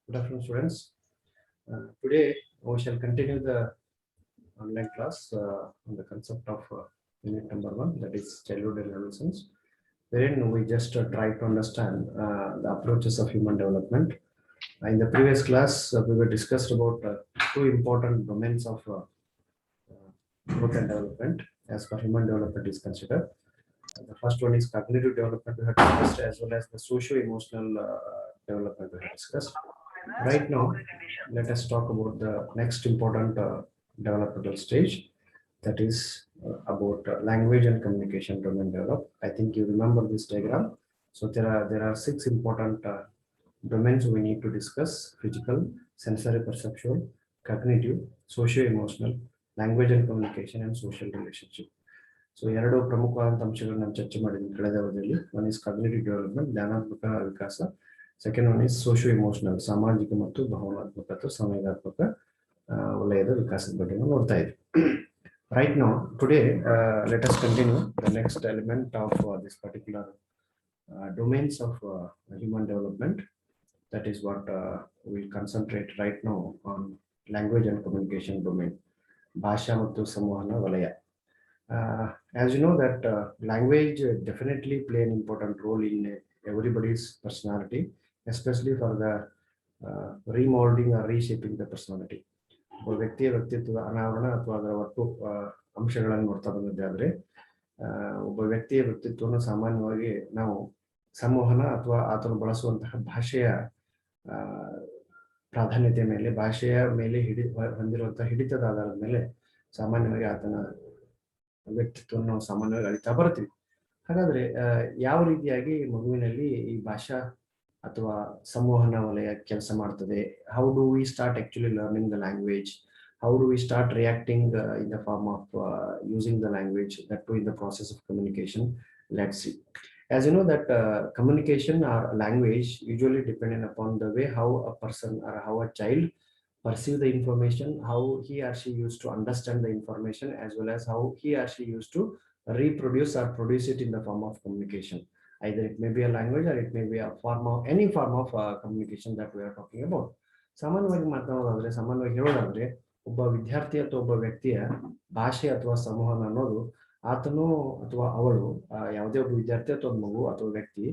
Good afternoon, students. Today we shall continue the online class on the concept of unit number 1, that is childhood and adolescence, wherein we just try to understand the approaches of human development. In the previous class, we were discussed about two important domains of growth and development as per human development is considered. The first one is cognitive development we have discussed, as well as the socio-emotional development we have discussed. Right now, let us talk about the next important developmental stage, that is about language and communication domain develop. I think you remember this diagram. So there are 6 important domains we need to discuss: physical, sensory perceptual, cognitive, socio-emotional, language and communication, and social relationship. So ಎರಡು ಪ್ರಮುಖವಾದಂಥ ಅಂಶಗಳನ್ನು ನಾವು ಚರ್ಚೆ ಮಾಡಿದ್ವಿ ಕಳೆದ ಅವಧಿಯಲ್ಲಿ. One is cognitive development, ಜ್ಞಾನಾತ್ಮಕ ವಿಕಾಸ. Second one is socio emotional, ಸಾಮಾಜಿಕ ಮತ್ತು ಭಾವನಾತ್ಮಕ ಅಥವಾ ಸಂವೇಗಾತ್ಮಕ ವಲಯದ ವಿಕಾಸದ ಬಗ್ಗೆ ನಾವು ನೋಡ್ತಾ ಇದ್ವಿ. Right now today let us continue the next element of this particular domains of human development. That is what will concentrate right now on language and communication domain, ಭಾಷಾ ಮತ್ತು ಸಂವಹನ ವಲಯ. As you know that language definitely play an important role in everybody's personality, especially for the remolding or reshaping the personality. ಒಬ್ಬ ವ್ಯಕ್ತಿಯ ವ್ಯಕ್ತಿತ್ವದ ಅನಾವರಣ ಅಥವಾ ಅದರ ಒಟ್ಟು ಅಂಶಗಳನ್ನು ನೋಡ್ತಾ ಬಂದಿದ್ದೆ ಆದರೆ ಒಬ್ಬ ವ್ಯಕ್ತಿಯ ವ್ಯಕ್ತಿತ್ವವನ್ನು ಸಾಮಾನ್ಯವಾಗಿ ನಾವು ಸಂವಹನ ಅಥವಾ ಆತನು ಬಳಸುವಂತಹ ಭಾಷೆಯ ಪ್ರಾಧಾನ್ಯತೆ ಮೇಲೆ, ಭಾಷೆಯ ಮೇಲೆ ಹೊಂದಿರುವಂತಹ ಹಿಡಿತದ ಆಧಾರದ ಮೇಲೆ ಸಾಮಾನ್ಯವಾಗಿ ಆತನ ವ್ಯಕ್ತಿತ್ವವನ್ನು ನಾವು ಸಾಮಾನ್ಯವಾಗಿ ಅಳಿತಾ ಬರ್ತೀವಿ. ಹಾಗಾದ್ರೆ ಯಾವ ರೀತಿಯಾಗಿ ಮಗುವಿನಲ್ಲಿ ಈ ಭಾಷಾ ಅಥವಾ ಸಂವಹನ ವಲಯ ಕೆಲಸ ಮಾಡ್ತದೆ? How do we start actually learning the language? How do we start reacting in the form of using the language, that too in the process of communication? Let's see. As you know that communication or language usually dependent upon the way how a person or how a child perceive the information, how he or she used to understand the information, as well as how he or she used to reproduce or produce it in the form of communication. Either it may be a language or it may be a form of any form of communication that we are talking about. ಸಾಮಾನ್ಯವಾಗಿ ಮಾತನಾಡೋದಾದ್ರೆ, ಸಾಮಾನ್ಯವಾಗಿ ಹೇಳೋದಾದ್ರೆ, ಒಬ್ಬ ವಿದ್ಯಾರ್ಥಿ ಅಥವಾ ಒಬ್ಬ ವ್ಯಕ್ತಿಯ ಭಾಷೆ ಅಥವಾ ಸಂವಹನ ಅನ್ನೋದು ಆತನು ಅಥವಾ ಅವಳು, ಯಾವುದೇ ಒಬ್ಬ ವಿದ್ಯಾರ್ಥಿ ಅಥವಾ ಮಗು ಅಥವಾ ವ್ಯಕ್ತಿ,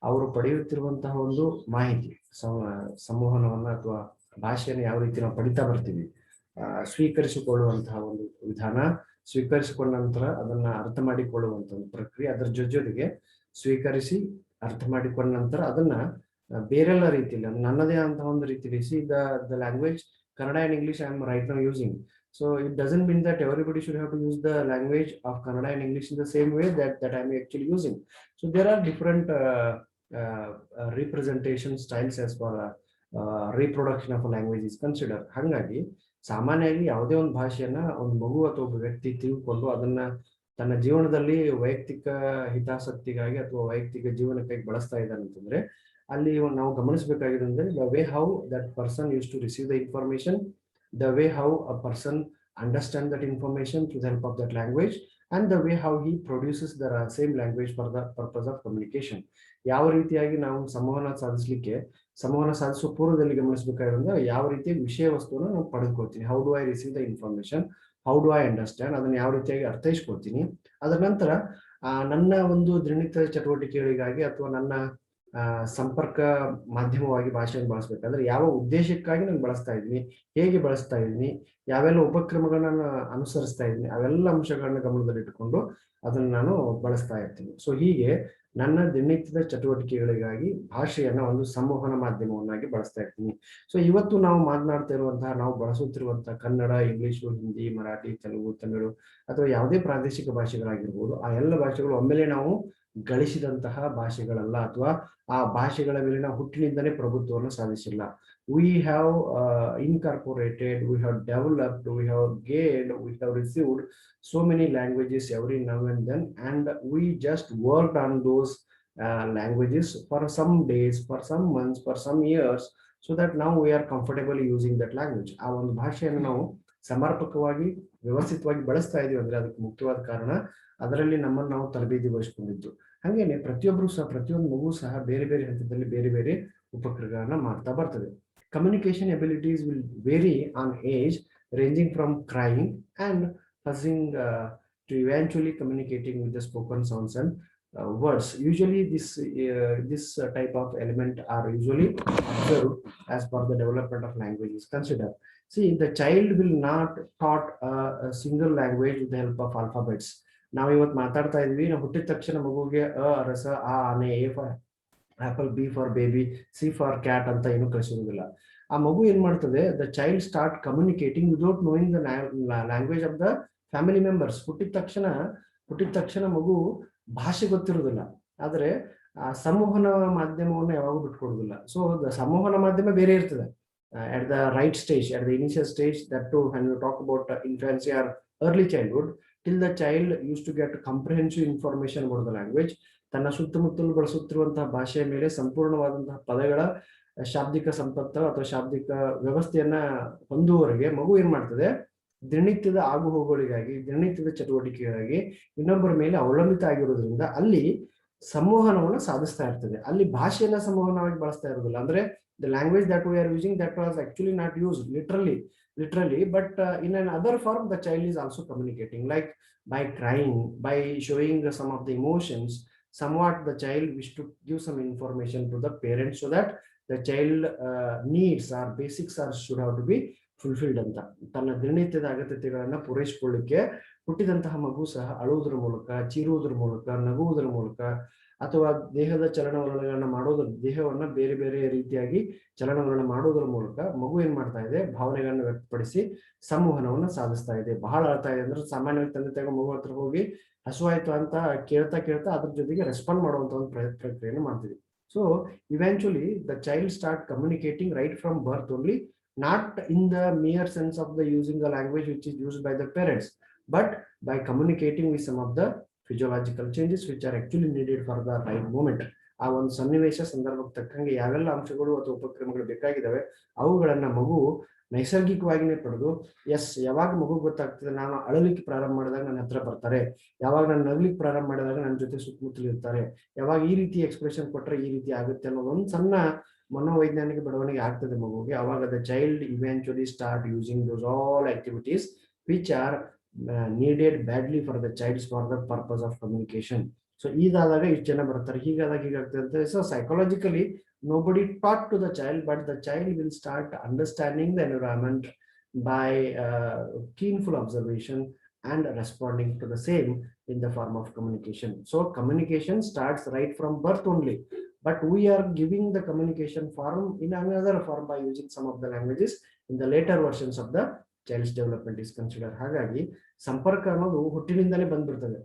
ಅವರು ಪಡೆಯುತ್ತಿರುವಂತಹ ಒಂದು ಮಾಹಿತಿ, ಸಂವಹನವನ್ನ ಅಥವಾ ಭಾಷೆಯನ್ನು ಯಾವ ರೀತಿ ನಾವು ಪಡಿತಾ ಬರ್ತೀವಿ, ಸ್ವೀಕರಿಸಿಕೊಳ್ಳುವಂತಹ ಒಂದು ವಿಧಾನ, ಸ್ವೀಕರಿಸಿಕೊಂಡ ನಂತರ ಅದನ್ನ ಅರ್ಥ ಮಾಡಿಕೊಳ್ಳುವಂತ ಒಂದು ಪ್ರಕ್ರಿಯೆ, ಅದರ ಜೊತೆಗೆ ಸ್ವೀಕರಿಸಿ ಅರ್ಥ ಮಾಡಿಕೊಂಡ ನಂತರ ಅದನ್ನ ಬೇರೆಲ್ಲ ರೀತಿಯಲ್ಲಿ ನನ್ನದೇ ಅಂತ ಒಂದು ರೀತಿಯಲ್ಲಿ the language Kannada and English I am right now using. So it doesn't mean that everybody should have to use the language of Kannada and English in the same way that I am actually using. So there are different representation styles as far as reproduction of a language is considered. ಹಾಗಾಗಿ ಸಾಮಾನ್ಯವಾಗಿ ಯಾವುದೇ ಒಂದು ಭಾಷೆಯನ್ನ ಒಂದು ಮಗು ಅಥವಾ ಒಬ್ಬ ವ್ಯಕ್ತಿ ತಿಳ್ಕೊಂಡು ಅದನ್ನ ತನ್ನ ಜೀವನದಲ್ಲಿ ವೈಯಕ್ತಿಕ ಹಿತಾಸಕ್ತಿಗಾಗಿ ಅಥವಾ ವೈಯಕ್ತಿಕ ಜೀವನಕ್ಕಾಗಿ ಬಳಸ್ತಾ ಇದ್ದಾನೆ ಅಂತಂದ್ರೆ ಅಲ್ಲಿ ನಾವು ಗಮನಿಸಬೇಕಾಗಿದೆ ಅಂದ್ರೆ the way how that person use to receive the information, the way how a person understand that information through the help of that language, and the way how he produces the same language for the purpose of communication. ಯಾವ ರೀತಿಯಾಗಿ ನಾವು ಸಂವಹನ ಸಾಧಿಸುವ ಪೂರ್ವದಲ್ಲಿ ಗಮನಿಸಬೇಕಾಗಿರೋದು ಯಾವ ರೀತಿಯ ವಿಷಯ ವಸ್ತುವನ್ನು ನಾವು ಪಡೆದುಕೊಳ್ತೀನಿ, how do I receive the information, how do I understand, ಅದನ್ನ ಯಾವ ರೀತಿಯಾಗಿ ಅರ್ಥೈಸ್ಕೊಳ್ತೀನಿ. ಅದರ ನಂತರ ನನ್ನ ಒಂದು ದಿನನಿತ್ಯದ ಚಟುವಟಿಕೆಗಳಿಗಾಗಿ ಅಥವಾ ನನ್ನ ಸಂಪರ್ಕ ಮಾಧ್ಯಮವಾಗಿ ಭಾಷೆಯನ್ನು ಬಳಸಬೇಕಾದ್ರೆ ಯಾವ ಉದ್ದೇಶಕ್ಕಾಗಿ ನಾನು ಬಳಸ್ತಾ ಇದ್ದೀನಿ, ಹೇಗೆ ಬಳಸ್ತಾ ಇದ್ದೀನಿ, ಯಾವೆಲ್ಲ ಉಪಕ್ರಮಗಳನ್ನ ಅನುಸರಿಸ್ತಾ ಇದ್ದೀನಿ, ಅವೆಲ್ಲ ಅಂಶಗಳನ್ನ ಗಮನದಲ್ಲಿಟ್ಟುಕೊಂಡು ಅದನ್ನು ನಾನು ಬಳಸ್ತಾ ಇರ್ತೀನಿ. ಸೊ ಹೀಗೆ ನನ್ನ ದಿನನಿತ್ಯದ ಚಟುವಟಿಕೆಗಳಿಗಾಗಿ ಭಾಷೆಯನ್ನ ಒಂದು ಸಂವಹನ ಮಾಧ್ಯಮವನ್ನಾಗಿ ಬಳಸ್ತಾ ಇರ್ತೀನಿ. ಸೊ ಇವತ್ತು ನಾವು ಮಾತನಾಡ್ತಾ ಇರುವಂತಹ, ನಾವು ಬಳಸುತ್ತಿರುವಂತಹ ಕನ್ನಡ, ಇಂಗ್ಲಿಷು, ಹಿಂದಿ, ಮರಾಠಿ, ತೆಲುಗು, ತಮಿಳು ಅಥವಾ ಯಾವುದೇ ಪ್ರಾದೇಶಿಕ ಭಾಷೆಗಳಾಗಿರ್ಬೋದು, ಆ ಎಲ್ಲ ಭಾಷೆಗಳು ಒಮ್ಮೆಲೆ ನಾವು ಗಳಿಸಿದಂತಹ ಭಾಷೆಗಳಲ್ಲ ಅಥವಾ ಆ ಭಾಷೆಗಳ ಮೇಲಿನ ಹುಟ್ಟಿನಿಂದಲೇ ಪ್ರಭುತ್ವವನ್ನು ಸಾಧಿಸಿಲ್ಲ. We have incorporated, we have developed, we have gained, we have received so many languages every now and then, and we just worked on those languages for some days, for some months, for some years, so that now we are comfortable using that language. ಆ ಒಂದು ಭಾಷೆಯನ್ನು ನಾವು ಸಮರ್ಪಕವಾಗಿ ವ್ಯವಸ್ಥಿತವಾಗಿ ಬಳಸ್ತಾ ಇದೀವಿ ಅಂದ್ರೆ ಅದಕ್ಕೆ ಮುಖ್ಯವಾದ ಕಾರಣ ಅದರಲ್ಲಿ ನಮ್ಮನ್ನು ನಾವು ತರಬೇತಿಗೊಳಿಸಿಕೊಂಡಿದ್ದು. ಹಾಗೇನೆ ಪ್ರತಿಯೊಂದು ಮಗು ಸಹ ಬೇರೆ ಬೇರೆ ಹಂತದಲ್ಲಿ ಬೇರೆ ಬೇರೆ ಉಪಕ್ರಮಗಳನ್ನ ಮಾಡ್ತಾ ಬರ್ತದೆ. Communication abilities will vary on age, ranging from crying and fussing to eventually communicating with the spoken sounds and words. Usually this type of element are usually observed as per the development of language is considered. See, the child will not taught a single language with the help of alphabets. ನಾವು ಇವತ್ತು ಮಾತಾಡ್ತಾ ಇದ್ವಿ, ನಾವು ಹುಟ್ಟಿದ ತಕ್ಷಣ ಮಗುಗೆ ಅ ರಸ ಆ ಆನೆ, A for apple, B for baby, C for cat ಅಂತ ಏನು ಕಳಿಸೋದಿಲ್ಲ. ಆ ಮಗು ಏನ್ ಮಾಡ್ತದೆ, the child start communicating without knowing the language of the family members. ಹುಟ್ಟಿದ ತಕ್ಷಣ ಮಗು ಭಾಷೆ ಗೊತ್ತಿರೋದಿಲ್ಲ, ಆದ್ರೆ ಆ ಸಂವಹನ ಮಾಧ್ಯಮವನ್ನು ಯಾವಾಗೂ ಬಿಟ್ಕೊಡುದಿಲ್ಲ. ಸೊ ದ ಸಂವಹನ ಮಾಧ್ಯಮ ಬೇರೆ ಇರ್ತದೆ at the right stage, at the initial stage, that too when you talk about infancy or early childhood, till the child used to get comprehensive information about the language. ತನ್ನ ಸುತ್ತಮುತ್ತಲು ಬಳಸುತ್ತಿರುವಂತಹ ಭಾಷೆಯ ಮೇಲೆ ಸಂಪೂರ್ಣವಾದಂತಹ ಪದಗಳ ಶಾಬ್ದಿಕ ಸಂಪತ್ತು ಅಥವಾ ಶಾಬ್ದಿಕ ವ್ಯವಸ್ಥೆಯನ್ನ ಹೊಂದುವವರೆಗೆ ಮಗು ಏನ್ ಮಾಡ್ತದೆ, ದಿನನಿತ್ಯದ ಆಗು ಹೋಗುಗಳಿಗಾಗಿ, ದಿನನಿತ್ಯದ ಚಟುವಟಿಕೆಗಾಗಿ ಇನ್ನೊಬ್ಬರ ಮೇಲೆ ಅವಲಂಬಿತ ಆಗಿರೋದ್ರಿಂದ ಅಲ್ಲಿ ಸಂವಹನವನ್ನು ಸಾಧಿಸ್ತಾ ಇರ್ತದೆ. ಅಲ್ಲಿ ಭಾಷೆಯನ್ನ ಸಂವಹನವಾಗಿ ಬಳಸ್ತಾ ಇರೋದಿಲ್ಲ. ಅಂದ್ರೆ the language that we are using, that was actually not used literally, but in another form the child is also communicating, like by crying, by showing some of the emotions. Somewhat the child wish to give some information to the parents so that the child needs or basics are should have to be fulfilled ಅಂತ ತನ್ನ ದಿನನಿತ್ಯದ ಅಗತ್ಯತೆಗಳನ್ನ ಪೂರೈಸಿಕೊಳ್ಳಿಕ್ಕೆ ಹುಟ್ಟಿದಂತಹ ಮಗು ಸಹ ಅಳುವುದರ ಮೂಲಕ, ಚೀರುವುದರ ಮೂಲಕ, ನಗುವುದರ ಮೂಲಕ ಅಥವಾ ದೇಹದ ಚಲನವಲನಗಳನ್ನ ಮಾಡೋದ್ರ, ದೇಹವನ್ನ ಬೇರೆ ಬೇರೆ ರೀತಿಯಾಗಿ ಚಲನವಲನ ಮಾಡೋದ್ರ ಮೂಲಕ ಮಗು ಏನ್ ಮಾಡ್ತಾ ಇದೆ, ಭಾವನೆಗಳನ್ನ ವ್ಯಕ್ತಪಡಿಸಿ ಸಂವಹನವನ್ನ ಸಾಧಿಸ್ತಾ ಇದೆ. ಬಹಳ ಅಳ್ತಾ ಇದೆ ಅಂದ್ರೆ ಸಾಮಾನ್ಯವಾಗಿ ತಂದೆ ತಾಯಿ ಮಗು ಹತ್ರ ಹೋಗಿ ಹಸುವಾಯ್ತು ಅಂತ ಕೇಳ್ತಾ ಅದ್ರ ಜೊತೆಗೆ ರೆಸ್ಪಾಂಡ್ ಮಾಡುವಂತ ಒಂದು ಪ್ರಕ್ರಿಯೆಯನ್ನು ಮಾಡ್ತೀವಿ. So eventually the child start communicating right from birth only, not in the mere sense of the using the language which is used by the parents, but by communicating with some of the physiological changes which are actually needed for the right moment. ಆ ಒಂದು ಸನ್ನಿವೇಶ ಸಂದರ್ಭಕ್ಕೆ ತಕ್ಕಂಗೆ ಯಾವೆಲ್ಲ ಅಂಶಗಳು ಅಥವಾ ಉಪಕ್ರಮಗಳು ಬೇಕಾಗಿದ್ದಾವೆ ಅವುಗಳನ್ನ ಮಗು ನೈಸರ್ಗಿಕವಾಗಿನೇ ಪಡೆದು, ಎಸ್, ಯಾವಾಗ ಮಗು ಗೊತ್ತಾಗ್ತದೆ ನಾನು ಅಳಲಿಕ್ಕೆ ಪ್ರಾರಂಭ ಮಾಡಿದಾಗ ನನ್ನ ಹತ್ರ ಬರ್ತಾರೆ, ಯಾವಾಗ ನಾನು ನಗ್ಲಿಕ್ಕೆ ಪ್ರಾರಂಭ ಮಾಡಿದಾಗ ನನ್ನ ಜೊತೆ ಸುತ್ತಮುತ್ತಲು ಇರ್ತಾರೆ, ಯಾವಾಗ ಈ ರೀತಿ ಎಕ್ಸ್ಪ್ರೆಷನ್ ಕೊಟ್ರೆ ಈ ರೀತಿ ಆಗುತ್ತೆ ಅನ್ನೋದು ಒಂದು ಸಣ್ಣ ಮನೋವೈಜ್ಞಾನಿಕ ಬೆಳವಣಿಗೆ ಆಗ್ತದೆ ಮಗುವಿಗೆ. ಅವಾಗ the child eventually start using those all activities which are needed badly for the child's for the purpose of communication. So ಇದಾದಾಗ ಇಷ್ಟು ಜನ ಬರ್ತಾರೆ, ಹೀಗಾದಾಗ ಹೀಗಾಗ್ತದೆ ಅಂತ. So psychologically nobody taught to the child, but the child will start understanding the environment by keenful observation and responding to the same in the form of communication. So communication starts right from birth only, but we are giving the communication form in another form by using some of the languages in the later versions of the child's development is considered. ಹಾಗಾಗಿ ಸಂಪರ್ಕ ಅನ್ನೋದು ಹುಟ್ಟಿನಿಂದಲೇ ಬಂದ್ಬಿಡ್ತದೆ.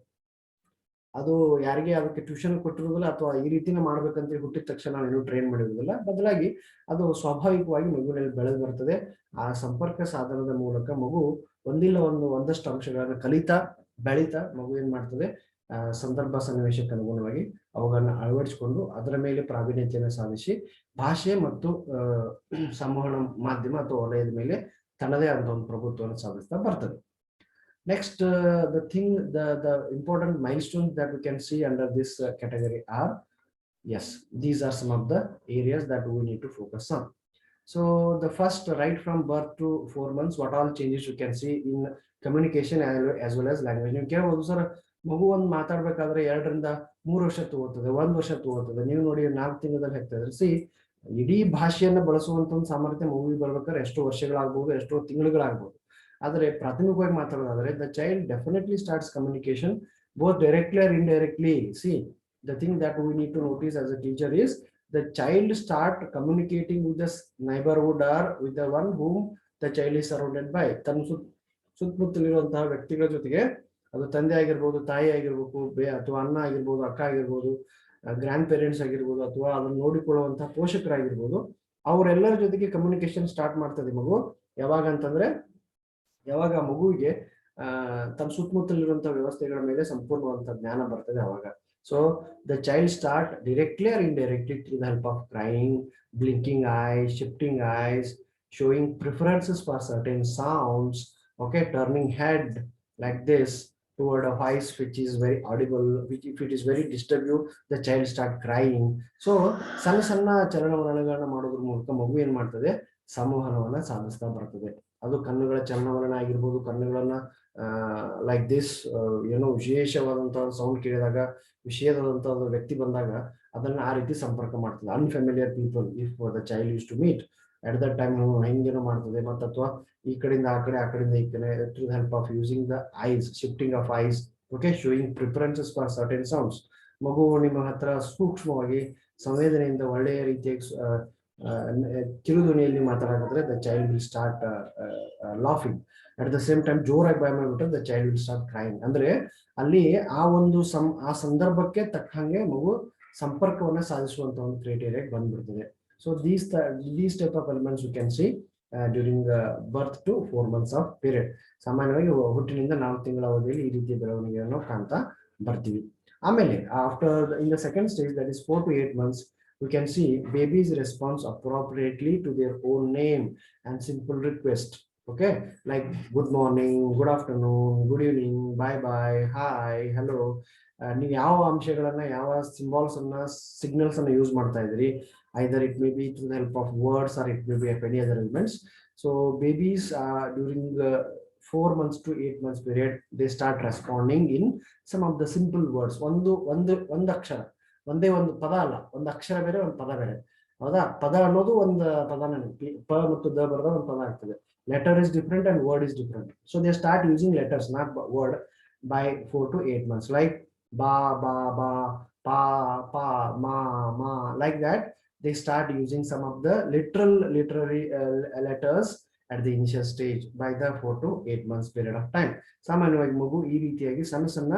ಅದು ಯಾರಿಗೆ ಅದಕ್ಕೆ tuition ಕೊಟ್ಟಿರೋದಿಲ್ಲ ಅಥವಾ ಈ ರೀತಿನ ಮಾಡ್ಬೇಕಂತ ಹುಟ್ಟಿದ ತಕ್ಷಣ ಏನು ಟ್ರೈನ್ ಮಾಡಿರೋದಿಲ್ಲ. ಬದಲಾಗಿ ಅದು ಸ್ವಾಭಾವಿಕವಾಗಿ ಮಗುವಿನಲ್ಲಿ ಬೆಳೆದು ಬರ್ತದೆ. ಆ ಸಂಪರ್ಕ ಸಾಧನದ ಮೂಲಕ ಮಗು ಒಂದಷ್ಟು ಅಂಶಗಳನ್ನ ಕಲಿತಾ ಬೆಳೀತಾ ಮಗು ಏನ್ ಮಾಡ್ತದೆ, ಸಂದರ್ಭ ಸನ್ನಿವೇಶಕ್ಕೆ ಅನುಗುಣವಾಗಿ ಅವುಗಳನ್ನ ಅಳವಡಿಸಿಕೊಂಡು ಅದರ ಮೇಲೆ ಪ್ರಾವೀಣ್ಯತೆಯನ್ನು ಸಾಧಿಸಿ ಭಾಷೆ ಮತ್ತು ಸಂವಹನ ಮಾಧ್ಯಮ ಅಥವಾ ವಲಯದ ಮೇಲೆ ತನ್ನದೇ ಆದ ಒಂದು ಪ್ರಭುತ್ವವನ್ನು ಸಾಧಿಸ್ತಾ ಬರ್ತದೆ. Next, the important milestones that we can see under this category are, yes, these are some of the areas that we need to focus on. So the first, right from birth to 4 months, what all changes you can see in communication as well as language. ನೀವು ಕೇಳಬಹುದು, sir ಮಗು ಒಂದು ಮಾತಾಡ್ಬೇಕಾದ್ರೆ 2 ರಿಂದ 3 ವರ್ಷ ತಗೋತದೆ, 1 ವರ್ಷ ತಗೋತದೆ, ನೀವು ನೋಡಿ 4 ತಿಂಗಳಲ್ಲಿ ಹೇಳ್ತಿದ್ರೆ. ಸಿ, ಇಡೀ ಭಾಷೆಯನ್ನು ಬಳಸುವಂತ ಒಂದು ಸಾಮರ್ಥ್ಯ ಮಗುವಿಗೆ ಬರ್ಬೇಕಾದ್ರೆ ಎಷ್ಟೋ ವರ್ಷಗಳಾಗಬಹುದು, ಎಷ್ಟೋ ತಿಂಗಳುಗಳಾಗಬಹುದು. ಆದರೆ ಪ್ರಾಥಮಿಕವಾಗಿ ಮಾತಾಡೋದಾದ್ರೆ the child definitely starts communication both directly or indirectly. See, the thing that we need to notice as a teacher is the child start communicating with the neighbourhood or with the one whom the child is surrounded by. ತನ್ನ ಸುತ್ತಮುತ್ತಲಿರುವಂತಹ ವ್ಯಕ್ತಿಗಳ ಜೊತೆಗೆ, ಅದು ತಂದೆ ಆಗಿರ್ಬೋದು, ತಾಯಿ ಆಗಿರ್ಬೇಕು, ಅಥವಾ ಅಣ್ಣ ಆಗಿರ್ಬೋದು, ಅಕ್ಕ ಆಗಿರ್ಬೋದು, ಗ್ರ್ಯಾಂಡ್ ಪೇರೆಂಟ್ಸ್ ಆಗಿರ್ಬೋದು, ಅಥವಾ ಅದನ್ನು ನೋಡಿಕೊಳ್ಳುವಂತಹ ಪೋಷಕರಾಗಿರ್ಬೋದು, ಅವರೆಲ್ಲರ ಜೊತೆಗೆ ಕಮ್ಯುನಿಕೇಶನ್ ಸ್ಟಾರ್ಟ್ ಮಾಡ್ತದೆ ಮಗು. ಯಾವಾಗ ಅಂತಂದ್ರೆ ಯಾವಾಗ ಮಗುವಿಗೆ ತನ್ನ ಸುತ್ತಮುತ್ತಲಿರುವಂತಹ ವ್ಯವಸ್ಥೆಗಳ ಮೇಲೆ ಸಂಪೂರ್ಣವಾದಂತಹ ಜ್ಞಾನ ಬರ್ತದೆ ಅವಾಗ. So the child start directly or indirectly through the help of crying, blinking ice, shifting ice, showing preferences for certain sounds, okay, turning head like this toward a voice which is very audible, which if it is very disturbing, the child start crying. So ಸಣ್ಣ ಚಲನವಲನಗಳನ್ನ ಮಾಡೋದ್ರ ಮೂಲಕ ಮಗು ಏನ್ ಮಾಡ್ತದೆ, ಸಂವಹನವನ್ನ ಸಾಧಿಸ್ತಾ ಬರ್ತದೆ. ಅದು ಕಣ್ಣುಗಳ ಚಲನವಲನ ಆಗಿರ್ಬೋದು, ಕಣ್ಣುಗಳನ್ನ ಲೈಕ್ ದಿಸ್ ಏನೋ ವಿಶೇಷವಾದಂತಹ ಸೌಂಡ್ ಕೇಳಿದಾಗ, ವಿಷಯದಂತಹ ಒಂದು ವ್ಯಕ್ತಿ ಬಂದಾಗ ಅದನ್ನ ಆ ರೀತಿ ಸಂಪರ್ಕ ಮಾಡ್ತದೆ. Unfamiliar people if the child use to meet at that time ಹೆಂಗೇನೋ ಮಾಡ್ತದೆ. ಮತ್ತು ಅಥವಾ ಈ ಕಡೆಯಿಂದ ಆ ಕಡೆ, ಆ ಕಡೆಯಿಂದ ಈ ಕಡೆ, through the help of using the ice, shifting of ice, okay, showing preferences for certain sounds. ಮಗು ನಿಮ್ಮ ಹತ್ರ ಸೂಕ್ಷ್ಮವಾಗಿ ಸಂವೇದನೆಯಿಂದ ಒಳ್ಳೆಯ ರೀತಿಯಾಗಿ ಕಿರು ಧ್ವನಿಯಲ್ಲಿ ಮಾತಾಡಿದ್ರೆ the child will start laughing. At the same time ಜೋರಾಗಿ ಬಾಯ್ ಮಾಡಿಬಿಟ್ರೆ the child will start crying. ಅಂದ್ರೆ ಅಲ್ಲಿ ಆ ಒಂದು ಆ ಸಂದರ್ಭಕ್ಕೆ ತಕ್ಕಂಗೆ ಮಗು ಸಂಪರ್ಕವನ್ನ ಸಾಧಿಸುವಂತ ಒಂದು ಕ್ರೈಟೀರಿಯಾಗೆ ಬಂದ್ಬಿಡ್ತದೆ. So these type of elements you can see during birth to 4 months of period. ಸಾಮಾನ್ಯವಾಗಿ ಹುಟ್ಟಿನಿಂದ 4 ತಿಂಗಳ ಅವಧಿಯಲ್ಲಿ ಈ ರೀತಿಯ ಬೆಳವಣಿಗೆಯನ್ನು ಕಾಣ್ತಾ ಬರ್ತೀವಿ. ಆಮೇಲೆ after in the second stage, that is 4 to 8 months, we can see babies response appropriately to their own name and simple request. Okay, like good morning, good afternoon, good evening, bye bye, hi, hello. ನೀವು ಯಾವ ಅಂಶಗಳನ್ನ, ಯಾವ signals ಅನ್ನ use ಮಾಡ್ತಾ ಇದ್ರಿ, either it may be through the help of words or it may be of any other elements. So babies during the 4 months to 8 months period, they start responding in some of the simple words. ಒಂದು ಅಕ್ಷರ, ಒಂದೇ ಒಂದು ಪದ ಅಲ್ಲ, ಒಂದು ಅಕ್ಷರ ಬೇರೆ, ಒಂದು ಪದ ಬೇರೆ. ಹೌದಾ? ಪದ ಅನ್ನೋದು ಒಂದು ಪದನೇ, ಪ ಮತ್ತು ದ ಬರೆದ ಒಂದು ಪದ ಆಗ್ತದೆ. Letter is different and word is different. So they start using letters, not word, by 4 to 8 months, like ba ba ba, pa pa, ma ma, like that. They start using some of the literary letters at the initial stage by the 4 to 8 months period of time. ಸಾಮಾನ್ಯವಾಗಿ ಮಗು ಈ ರೀತಿಯಾಗಿ ಸಣ್ಣ ಸಣ್ಣ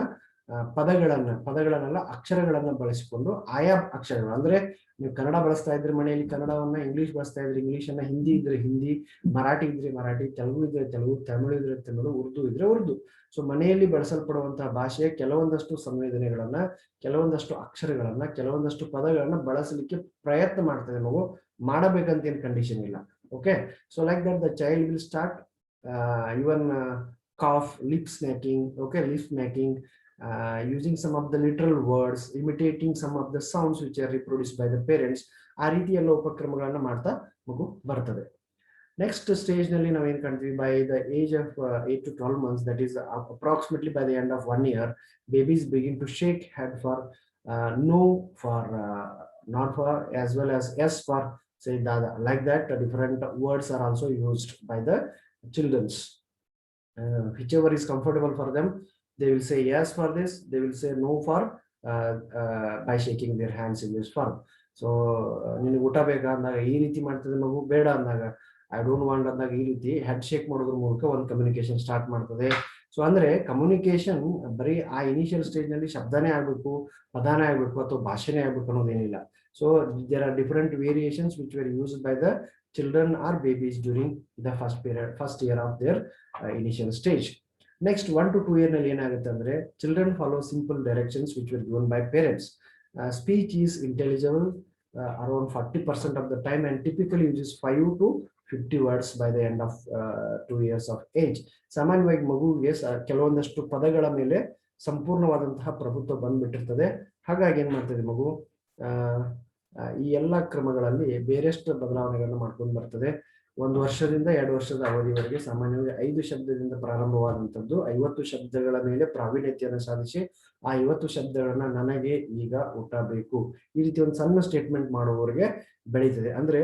ಪದಗಳನ್ನೆಲ್ಲ ಅಕ್ಷರಗಳನ್ನ ಬಳಸಿಕೊಂಡು, ಆಯಾ ಅಕ್ಷರಗಳು ಅಂದ್ರೆ ನೀವು ಕನ್ನಡ ಬಳಸ್ತಾ ಇದ್ರೆ ಮನೆಯಲ್ಲಿ ಕನ್ನಡವನ್ನ, ಇಂಗ್ಲಿಷ್ ಬಳಸ್ತಾ ಇದ್ರೆ ಇಂಗ್ಲಿಷ್ ಅನ್ನ, ಹಿಂದಿ ಇದ್ರೆ ಹಿಂದಿ, ಮರಾಠಿ ಇದ್ರೆ ಮರಾಠಿ, ತೆಲುಗು ಇದ್ರೆ ತೆಲುಗು, ತಮಿಳು ಇದ್ರೆ ತಮಿಳು, ಉರ್ದು ಇದ್ರೆ ಉರ್ದು. ಸೊ ಮನೆಯಲ್ಲಿ ಬಳಸಲ್ಪಡುವಂತಹ ಭಾಷೆಯ ಕೆಲವೊಂದಷ್ಟು ಸಂವೇದನೆಗಳನ್ನ, ಕೆಲವೊಂದಷ್ಟು ಅಕ್ಷರಗಳನ್ನ, ಕೆಲವೊಂದಷ್ಟು ಪದಗಳನ್ನ ಬಳಸಲಿಕ್ಕೆ ಪ್ರಯತ್ನ ಮಾಡ್ತದೆ ಮಗು. ಮಾಡಬೇಕಂತ ಏನು ಕಂಡೀಷನ್ ಇಲ್ಲ. Okay, so like that the child will start even cough, lip smacking, okay, lip smacking, using some of the literal words, imitating some of the sounds which are reproduced by the parents. ಆ ರೀತಿ ಎಲ್ಲ ಉಪಕ್ರಮಗಳನ್ನ ಮಾಡ್ತಾ ಮಗು ಬರ್ತದೆ. Next stage ನಲ್ಲಿ ನಾವೇನ್ ಕಾಣ್ತೀವಿ, by the age of 8 to 12 months, that is approximately by the end of 1 year, babies begin to shake head for no, for not for, as well as yes for, say dada, like that. Different words are also used by the children's. Whichever is comfortable for them, they will say yes for this, they will say no for by shaking their hands in this form. So ನಿನಗೆ ಊಟ ಬೇಕಾ ಅಂದಾಗ ಈ ರೀತಿ ಮಾಡ್ತದೆ ಮಗು, ಬೇಡ ಅಂದಾಗ ಐ ಡೋಂಟ್ ವಾಂಟ್ ಅಂದಾಗ ಈ ರೀತಿ ಹೆಡ್ ಶೇಕ್ ಮಾಡೋದ್ರ ಮೂಲಕ ಒಂದು ಕಮ್ಯುನಿಕೇಶನ್ ಸ್ಟಾರ್ಟ್ ಮಾಡ್ತದೆ. ಸೊ ಅಂದ್ರೆ ಕಮ್ಯುನಿಕೇಶನ್ ಬರೀ ಆ ಇನಿಷಿಯಲ್ ಸ್ಟೇಜ್ ನಲ್ಲಿ ಶಬ್ದನೇ ಆಗ್ಬೇಕು, ಪದಾನೇ ಆಗ್ಬೇಕು, ಅಥವಾ ಭಾಷೆನೇ ಆಗ್ಬೇಕು ಅನ್ನೋದೇನಿಲ್ಲ. So there are different variations which were used by the children or babies during the first year of their initial stage. Next 1 to 2 year ನಲ್ಲಿ ಏನಾಗುತ್ತೆ ಅಂದ್ರೆ, children follow simple directions which were given by parents. Speech is intelligible around 40% of the time and typically uses 5 to 50 words by the end of 2 years of age. ಸಾಮಾನ್ಯವಾಗಿ ಮಗುವಿಗೆ ಕೆಲವೊಂದಷ್ಟು ಪದಗಳ ಮೇಲೆ ಸಂಪೂರ್ಣವಾದಂತಹ ಪ್ರಭುತ್ವ ಬಂದ್ಬಿಟ್ಟಿರ್ತದೆ. ಹಾಗಾಗಿ ಏನ್ ಮಾಡ್ತದೆ ಮಗು, ಈ ಎಲ್ಲಾ ಕ್ರಮಗಳಲ್ಲಿ ಬೇರೆಷ್ಟು ಬದಲಾವಣೆಗಳನ್ನು ಮಾಡ್ಕೊಂಡು ಬರ್ತದೆ. 1 ವರ್ಷದಿಂದ 2 ವರ್ಷದ ಅವಧಿವರೆಗೆ ಸಾಮಾನ್ಯವಾಗಿ 5 ಶಬ್ದದಿಂದ ಪ್ರಾರಂಭವಾದಂತದ್ದು 50 ಶಬ್ದಗಳ ಮೇಲೆ ಪ್ರಾವೀಣ್ಯತೆಯನ್ನು ಸಾಧಿಸಿ ಆ 50 ಶಬ್ದಗಳನ್ನ ನನಗೆ ಈಗ ಊಟ ಬೇಕು, ಈ ರೀತಿ ಒಂದು ಸಣ್ಣ ಸ್ಟೇಟ್ಮೆಂಟ್ ಮಾಡುವವರೆಗೆ ಬೆಳೀತದೆ. ಅಂದ್ರೆ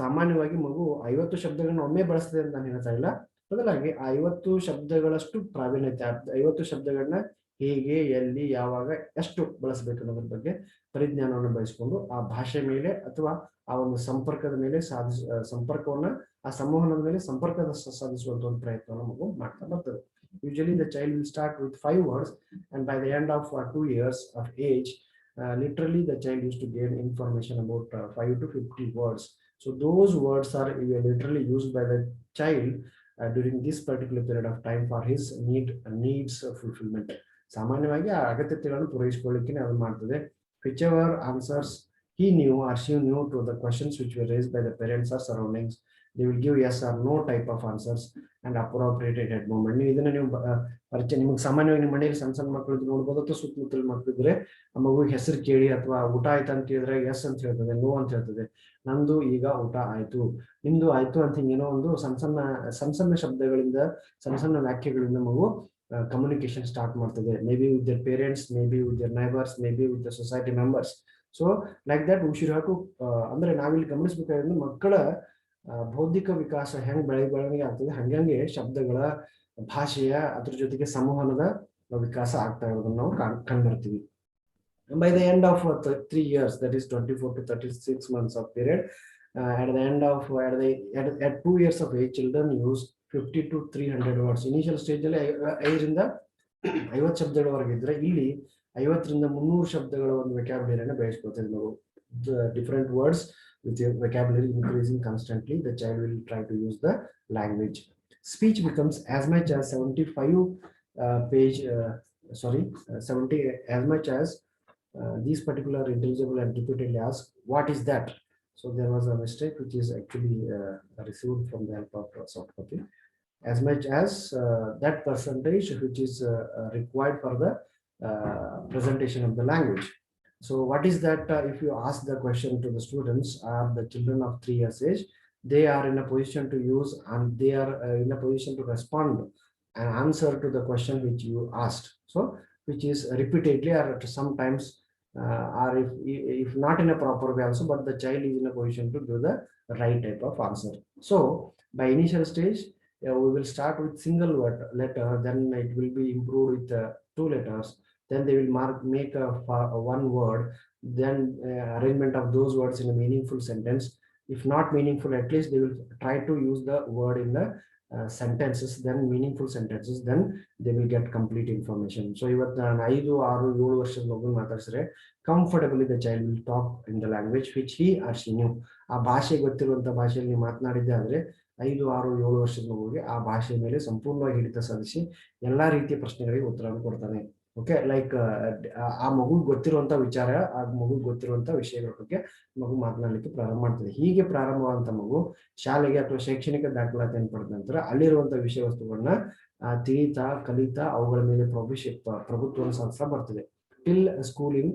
ಸಾಮಾನ್ಯವಾಗಿ ಮಗು 50 ಶಬ್ದಗಳನ್ನ ಒಮ್ಮೆ ಬಳಸ್ತದೆ ಅಂತ ನಾನು ಹೇಳ್ತಾ ಇಲ್ಲ, ಬದಲಾಗಿ ಆ 50 ಶಬ್ದಗಳಷ್ಟು ಪ್ರಾವೀಣ್ಯತೆ, 50 ಶಬ್ದಗಳನ್ನ ಹೇಗೆ, ಎಲ್ಲಿ, ಯಾವಾಗ, ಎಷ್ಟು ಬಳಸಬೇಕು ಅನ್ನೋದ್ರ ಬಗ್ಗೆ ಪರಿಜ್ಞಾನವನ್ನು ಬೆಳೆಸಿಕೊಂಡು ಆ ಭಾಷೆ ಮೇಲೆ ಅಥವಾ ಆ ಒಂದು ಸಂಪರ್ಕದ ಮೇಲೆ ಸಂಪರ್ಕವನ್ನ, ಆ ಸಂವಹನದ ಮೇಲೆ ಸಂಪರ್ಕದ ಸಾಧಿಸುವಂತ ಒಂದು ಪ್ರಯತ್ನವನ್ನು ಮಗು ಮಾಡ್ತಾ ಬರ್ತದೆ. Usually the child will start with 5 words and by the end of 2 years of age, literally the child used to gain information about 5 to 50 words. So those words are literally used by the child during this particular period of time for his needs fulfillment. ಸಾಮಾನ್ಯವಾಗಿ ಆ ಅಗತ್ಯತೆಗಳನ್ನು ಪೂರೈಸಿಕೊಳ್ಳಿಕ್ಕೆ ಅದು ಮಾಡ್ತದೆ. Whichever answers he knew or she knew to the questions which were raised by the parents or surroundings, they will give yes or no type of answers and appropriate at moment. ನೀವು ಇದನ್ನ ನೀವು ಪರಿಚಯ ನಿಮಗೆ ಸಾಮಾನ್ಯವಾಗಿ ನಿಮ್ಮ ಮನೆಯಲ್ಲಿ ಸಣ್ಣ ಸಣ್ಣ ಮಕ್ಕಳು ನೋಡ್ಬೋದು ಅಥವಾ ಸುತ್ತಮುತ್ತಲ ಮಕ್ಕಳಿದ್ರೆ ಆ ಮಗುವಿಗೆ ಹೆಸರು ಕೇಳಿ ಅಥವಾ ಊಟ ಆಯ್ತು ಅಂತ ಹೇಳಿದ್ರೆ ಎಸ್ ಅಂತ ಹೇಳ್ತದೆ, ನೋ ಅಂತ ಹೇಳ್ತದೆ. ನಂದು ಈಗ ಊಟ ಆಯ್ತು, ನಿಮ್ದು ಆಯ್ತು ಅಂತ ಹಿಂಗೇನೋ ಒಂದು ಸಣ್ಣ ಸಣ್ಣ ಶಬ್ದಗಳಿಂದ ಸಣ್ಣ ಸಣ್ಣ ವಾಕ್ಯಗಳಿಂದ ಮಗು communication start ಮಾಡ್ತದೆ. Maybe with their parents, maybe with their neighbors, maybe with the society members. So like that we should have to ಅಂದ್ರೆ ನಾವಿಲ್ಲಿ ಗಮನಿಸಬೇಕಾದ್ರೆ ಮಕ್ಕಳ ಬೌದ್ಧಿಕ ವಿಕಾಸ ಹೆಂಗ್ ಬೆಳವಣಿಗೆ ಆಗ್ತದೆ ಹಂಗೆ ಶಬ್ದಗಳ ಭಾಷೆಯ ಅದ್ರ ಜೊತೆಗೆ ಸಂವಹನದ ವಿಕಾಸ ಆಗ್ತಾ ಇರೋದನ್ನ ನಾವು ಕಂಡುಬರ್ತೀವಿ. By the end of 3 years, that is 24 to 36 months of period, at the end of at 2 years of age, children use 50 to 300 words. Initial stage ಅಲ್ಲಿ 5 ರಿಂದ 50 ಶಬ್ದಗಳವರೆಗೆ ಇದ್ರೆ ಇಲ್ಲಿ 50 ರಿಂದ 300 ಶಬ್ದಗಳ ಒಂದು vocabulary ಬೆಳೆಸ್ಕೊಳ್ತದೆ ನಾವು. The different words with your vocabulary increasing constantly, the child will try to use the language. Speech becomes as much as 70 as much as these particular intelligible and repeatedly ask, what is that? So there was a mistake which is actually received from the help of soft copy. As much as that percentage which is required for the presentation of the language. So what is that? If you ask the question to the students or the children of 3 years age, they are in a position to use and they are in a position to respond and answer to the question which you asked. So which is repeatedly or sometimes or if not in a proper way also, but the child is in a position to do the right type of answer. So by initial stage, we will start with single word letter, then it will be improved with 2 letters, then they will make a one word, then arrangement of those words in a meaningful sentence. If not meaningful, at least they will try to use the word in the sentences, then meaningful sentences, then they will get complete information. So ಇವತ್ತು ನಾನು 5, 6, 7 ವರ್ಷದ ಮಗುನ ಮಾತಾಡಿಸಿದ್ರೆ comfortably the child will talk in the language which he or she knew. ಆ ಭಾಷೆ ಗೊತ್ತಿರುವಂತ ಭಾಷೆಯಲ್ಲಿ ನೀವು ಮಾತನಾಡಿದ್ದೆ ಆದ್ರೆ 5, 6, 7 ವರ್ಷದ ಮಗುವಿಗೆ ಆ ಭಾಷೆಯ ಮೇಲೆ ಸಂಪೂರ್ಣವಾಗಿ ಹಿಡಿತ ಸಾಧಿಸಿ ಎಲ್ಲಾ ರೀತಿಯ ಪ್ರಶ್ನೆಗಳಿಗೆ ಉತ್ತರವನ್ನು ಕೊಡ್ತಾನೆ. ಓಕೆ, ಲೈಕ್ ಆ ಮಗು ಗೊತ್ತಿರುವಂತ ವಿಚಾರ, ಆ ಮಗು ಗೊತ್ತಿರುವಂತ ವಿಷಯಗಳ ಬಗ್ಗೆ ಮಗು ಮಾತನಾಡಲಿಕ್ಕೆ ಪ್ರಾರಂಭ ಮಾಡ್ತದೆ. ಹೀಗೆ ಪ್ರಾರಂಭವಾದಂತ ಮಗು ಶಾಲೆಗೆ ಅಥವಾ ಶೈಕ್ಷಣಿಕ ದಾಖಲಾತಿಯನ್ನು ಪಡೆದ ನಂತರ ಅಲ್ಲಿರುವಂತಹ ವಿಷಯ ವಸ್ತುಗಳನ್ನ ತಿಳಿತಾ ಕಲಿತಾ ಅವುಗಳ ಮೇಲೆ ಪ್ರಭುತ್ವವನ್ನು ಸಾಧಿಸ್ತಾ ಬರ್ತದೆ. Till schooling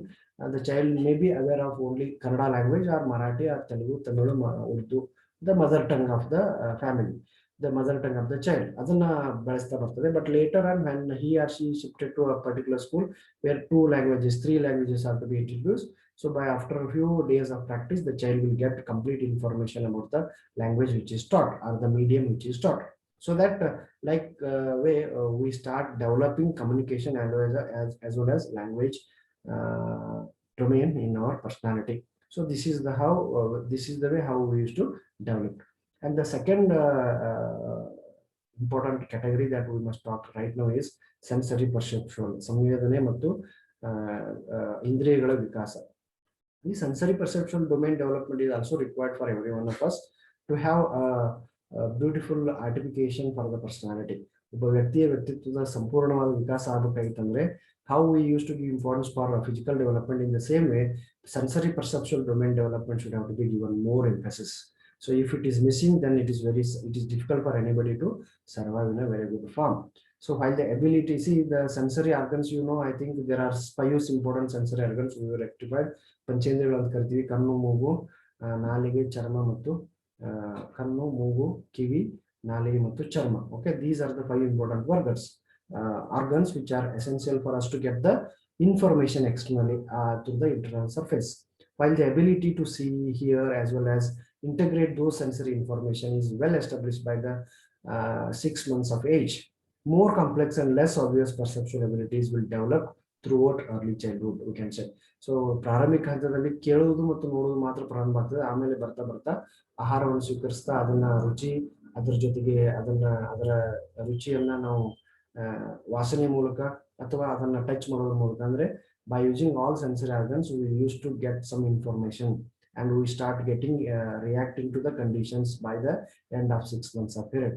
the child may be aware of only Kannada language or Marathi or Telugu, Tamil, Urdu, the mother tongue of the family, the mother tongue of the child. Adana ಬಳಸ್ತಾ ಬರ್ತದೆ. But later on when he or she shifted to a particular school where 2 languages, 3 languages are to be introduced, so by after a few days of practice the child will get complete information about the language which is taught or the medium which is taught. So that way we start developing communication as well as language domain in our personality. So this is the way how we used to develop. And the second important category that we must talk right now is sensory perceptual, ಸಂವೇದನೆ ಮತ್ತು ಇಂದ್ರಿಯಗಳ ವಿಕಾಸ. The sensory perceptual domain development is also required for every one of us to have a beautiful articulation for the personality. ಒಬ್ಬ ವ್ಯಕ್ತಿಯ ವ್ಯಕ್ತಿತ್ವದ ಸಂಪೂರ್ಣವಾದ ವಿಕಾಸ ಆಗಬೇಕಾಗಿತ್ತಂದ್ರೆ how we used to give importance for physical development, in the same way sensory perceptual domain development should have to be given more emphasis. So if it is missing, then it is difficult for anybody to survive in a very good form. So while the ability, see the sensory organs, I think there are 5 important sensory organs we were rectified. ಪಂಚೇಂದ್ರಿಯಗಳು ಅಂತ ಕರಿತೀವಿ. ಕಣ್ಣು, ಮೂಗು, ನಾಲಿಗೆ, ಚರ್ಮ ಮತ್ತು ಕಣ್ಣು, ಮೂಗು, ಕಿವಿ, ನಾಲಿಗೆ ಮತ್ತು ಚರ್ಮ. Okay, these are the 5 important organs which are essential for us to get the information externally to the internal surface. While the ability to see, hear as well as integrate those sensory information is well established by the 6 months of age, more complex and less obvious perceptual abilities will develop throughout early childhood, we can say. So ಪ್ರಾರಂಭಿಕ ಹಂತದಲ್ಲಿ ಕೇಳುವುದು ಮತ್ತು ನೋಡುವುದು ಮಾತ್ರ ಪ್ರಾರಂಭ ಆಗ್ತದೆ. ಆಮೇಲೆ ಬರ್ತಾ ಬರ್ತಾ ಆಹಾರವನ್ನು ಸ್ವೀಕರಿಸ್ತಾ ಅದನ್ನ ಅದರ ಜೊತೆಗೆ ಅದರ ರುಚಿಯನ್ನ ನಾವು ವಾಸನೆ ಮೂಲಕ ಅಥವಾ ಅದನ್ನ ಟಚ್ ಮಾಡೋದ್ರ ಮೂಲಕ, ಅಂದ್ರೆ by using all sensory organs we used to get some information and we start getting reacting to the conditions by the end of 6 months of period.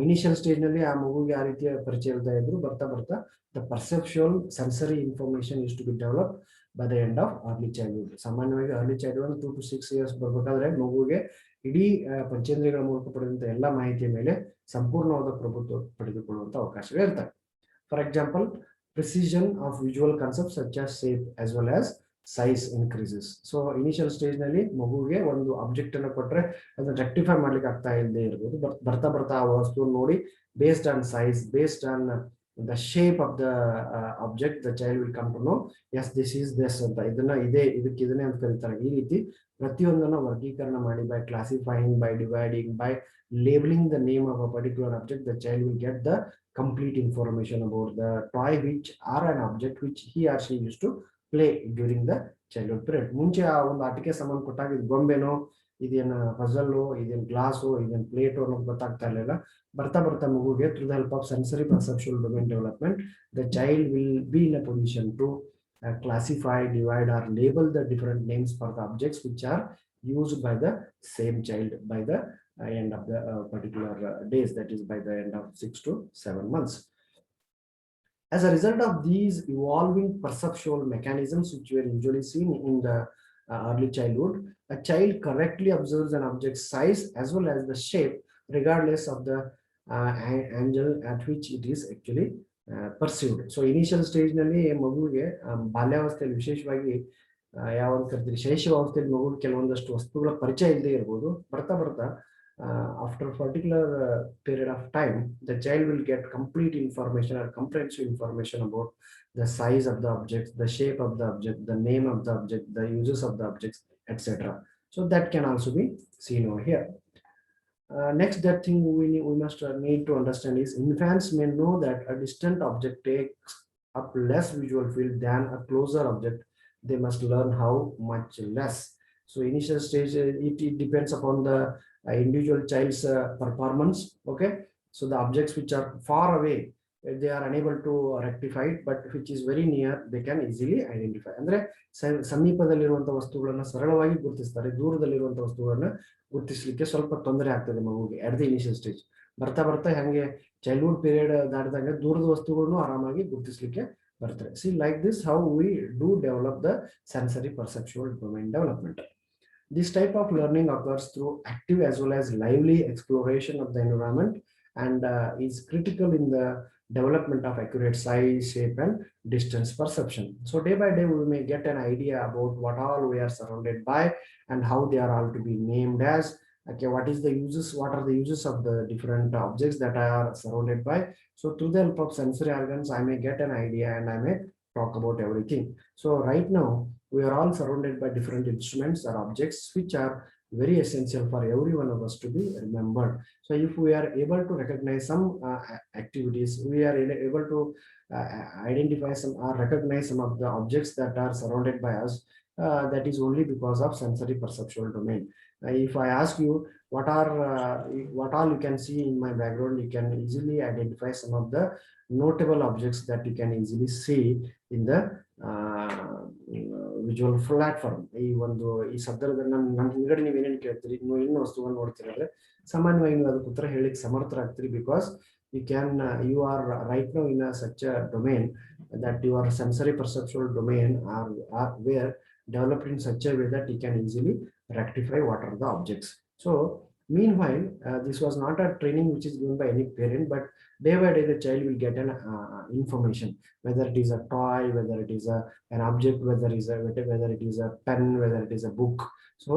Initial stage ನಲ್ಲಿ ಆ ಮಗುವಿಗೆ ಆ ರೀತಿಯ ಪರಿಚಯ ಇಲ್ತಾ ಇದ್ರು. ಬರ್ತಾ ಬರ್ತಾ the perceptual sensory information used to be developed by the end of early childhood. ಸಾಮಾನ್ಯವಾಗಿ early childhood 2 to 6 years ಬರ್ಬೇಕಾದ್ರೆ ಮಗುವಿಗೆ ಇಡೀ ಪಂಚೇಂದ್ರಿಯಗಳ ಮೂಲಕ ಪಡೆದಂತ ಎಲ್ಲ ಮಾಹಿತಿಯ ಮೇಲೆ ಸಂಪೂರ್ಣವಾದ ಪ್ರಭುತ್ವ ಪಡೆದುಕೊಳ್ಳುವಂತ ಅವಕಾಶಗಳು ಇರ್ತವೆ. For example, precision of visual concept such as shape as well as size increases. So initial stage ನಲ್ಲಿ ಮಗುವಿಗೆ ಒಂದು ಆಬ್ಜೆಕ್ಟ್ ಅನ್ನು ಕೊಟ್ಟರೆ ಅದನ್ನ ರೆಕ್ಟಿಫೈ ಮಾಡ್ಲಿಕ್ಕೆ ಆಗ್ತಾ ಇಲ್ಲದೆ ಇರ್ಬೋದು. ಬರ್ತಾ ಬರ್ತಾ ಆ ವಸ್ತು ನೋಡಿ based on size, based on the shape of the object, the child will come to know, yes, this is this ಅಂತ, ಇದನ್ನ ಇದಕ್ಕೆ ಇದನ್ನೇ ಅಂತ ಕರೀತಾರೆ. ಈ ರೀತಿ ಪ್ರತಿಯೊಂದನ್ನು ವರ್ಗೀಕರಣ ಮಾಡಿ by classifying, by dividing, by labeling the name of a particular object, the child will get the complete information about the toy which are an object which he or she used to play during the childhood period. ಮುಂಚೆ ಆ ಒಂದು ಆಟಿಕೆ ಸಾಮಾನು ಕೊಟ್ಟಾಗ ಇದು ಗೊಂಬೆನೋ, ಇದೇನು ಪಜಲ್ಲು, ಇದೇನು glass, ಇದೇನು ಪ್ಲೇಟು ಅನ್ನೋದು ಗೊತ್ತಾಗ್ತಾ ಇರಲಿಲ್ಲ. ಬರ್ತಾ ಬರ್ತಾ ಮಗುಗೆ through the help of sensory perceptual domain development, the child will be in a position to classify, divide or label the different names for the objects which are used by the same child by the end of the particular days, that is by the end of 6 to 7 months. As a result of these evolving perceptual mechanisms which were usually seen in the early childhood, a child correctly observes an object's size as well as the shape regardless of the angle at which it is actually perceived. So initial stage ನಲ್ಲಿ ಮಗುವಿಗೆ ಬಾಲ್ಯಾವಸ್ಥೆಯಲ್ಲಿ ವಿಶೇಷವಾಗಿ ಯಾವ ಕರ್ತೀರಿ ಶೈಶವಾವಸ್ಥೆಯಲ್ಲಿ ಮಗುವಿಗೆ ಕೆಲವೊಂದಷ್ಟು ವಸ್ತುಗಳ ಪರಿಚಯ ಇಲ್ಲದೆ ಇರಬಹುದು. ಬರ್ತಾ ಬರ್ತಾ after a particular period of time, the child will get complete information or comprehensive information about the size of the object, the shape of the object, the name of the object, the uses of the objects, etc. So that can also be seen over here. Next, that thing we must need to understand is infants may know that a distant object takes up less visual field than a closer object. They must learn how much less. So initial stage, it depends upon the individual child's performance. Okay, so the objects which are far away, they are unable to rectify it, but which is very near, they can easily identify. ಅಂದ್ರೆ ಸಮೀಪದಲ್ಲಿರುವಂತಹ ವಸ್ತುಗಳನ್ನು ಸರಳವಾಗಿ ಗುರುತಿಸ್ತಾರೆ, ದೂರದಲ್ಲಿರುವಂತಹ ವಸ್ತುಗಳನ್ನು ಗುರುತಿಸಲಿಕ್ಕೆ ಸ್ವಲ್ಪ ತೊಂದರೆ ಆಗ್ತದೆ ಮಗುವಿಗೆ at the initial stage. ಬರ್ತಾ ಬರ್ತಾ ಹಂಗೆ ಚೈಲ್ಡ್ಹುಡ್ ಪೀರಿಯಡ್ ದಾಟಿದಾಗ ದೂರದ ವಸ್ತುಗಳನ್ನು ಆರಾಮಾಗಿ ಗುರುತಿಸಲಿಕ್ಕೆ ಬರ್ತಾರೆ. See, like this how we do develop the sensory perceptual domain development. This type of learning occurs through active as well as lively exploration of the environment and is critical in the development of accurate size, shape and distance perception. So day by day we may get an idea about what all we are surrounded by and how they are all to be named as. Okay, what are the uses of the different objects that I are surrounded by. So through the help of sensory organs I may get an idea and I may talk about everything. So right now we are all surrounded by different instruments or objects which are very essential for every one of us to be remembered. So if we are able to recognize some activities, we are able to identify some or recognize some of the objects that are surrounded by us, that is only because of sensory perceptual domain. If I ask you what all you can see in my background, you can easily identify some of the notable objects that you can easily see in the visual platform. ಈ ಶಬ್ದದ ನನ್ನ ಹಿಂಗಡೆ ನೀವು ಏನೇನು ಕೇಳ್ತೀರಿ, ನೀವು ಏನು ವಸ್ತುವನ್ನು ನೋಡ್ತೀರಂದ್ರೆ ಸಾಮಾನ್ಯವಾಗಿ ನೀವು ಅದಕ್ಕೆ ಉತ್ತರ ಹೇಳಿಕ್ಕೆ ಸಮರ್ಥರಾಗ್ತೀರಿ. Because you are right now in such a domain that your sensory perceptual domain are where developed in such a way that you can easily rectify what are the objects. So meanwhile, this was not a training which is given by any parent, but day by day the child will get an information, whether it is a toy, whether it is an object, whether it is a pen, whether it is a book. So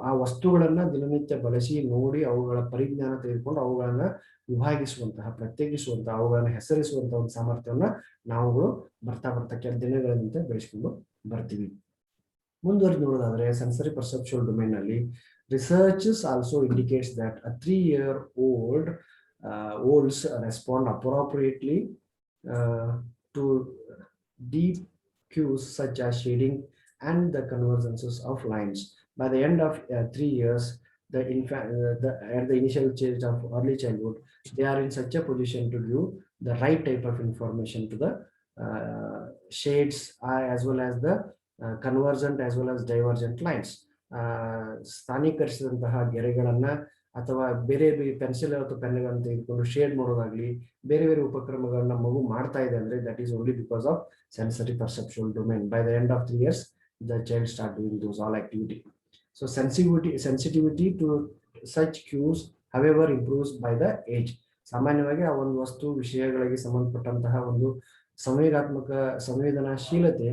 ಆ ವಸ್ತುಗಳನ್ನ ದಿನನಿತ್ಯ ಬಳಸಿ ನೋಡಿ ಅವುಗಳ ಪರಿಜ್ಞಾನ ತೆಗೆದುಕೊಂಡು ಅವುಗಳನ್ನ ವಿಭಾಗಿಸುವಂತಹ, ಪ್ರತ್ಯೇಕಿಸುವಂತಹ, ಅವುಗಳನ್ನ ಹೆಸರಿಸುವಂತಹ ಒಂದು ಸಾಮರ್ಥ್ಯವನ್ನ ನಾವು ಬರ್ತಾ ಕೆಲ ದಿನಗಳಿಂದ ಬೆಳೆಸಿಕೊಂಡು ಬರ್ತೀವಿ. ಮುಂದುವರೆದು ನೋಡೋದಾದ್ರೆ ಸೆನ್ಸರಿ ಪರ್ಸೆಪ್ಚುವಲ್ ಡೊಮೇನ್ ನಲ್ಲಿ researches also indicates that a 3-year-old olds respond appropriately to deep cues such as shading and the convergences of lines. By the end of 3 years, the infant, at the initial stage of early childhood, they are in such a position to give the right type of information to the shades as well as the convergent as well as divergent lines. ಸ್ಥಾನೀಕರಿಸಿದಂತಹ ಗೆರೆಗಳನ್ನ ಅಥವಾ ಬೇರೆ pencil ಅಥವಾ ಪೆನ್ಗಳನ್ನು ತೆಗೆದುಕೊಂಡು shade ಮಾಡೋದಾಗ್ಲಿ ಬೇರೆ ಬೇರೆ ಉಪಕ್ರಮಗಳನ್ನ ಮಗು ಮಾಡ್ತಾ ಇದೆ ಅಂದ್ರೆ that is only because of sensory perceptual domain. By the end of 3 years the child start doing those all activity. So sensitivity to such cues however improves by the age. ಸಾಮಾನ್ಯವಾಗಿ ಆ ಒಂದು ವಸ್ತು ವಿಷಯಗಳಿಗೆ ಸಂಬಂಧಪಟ್ಟಂತಹ ಒಂದು ಸಂವೇದನಾಶೀಲತೆ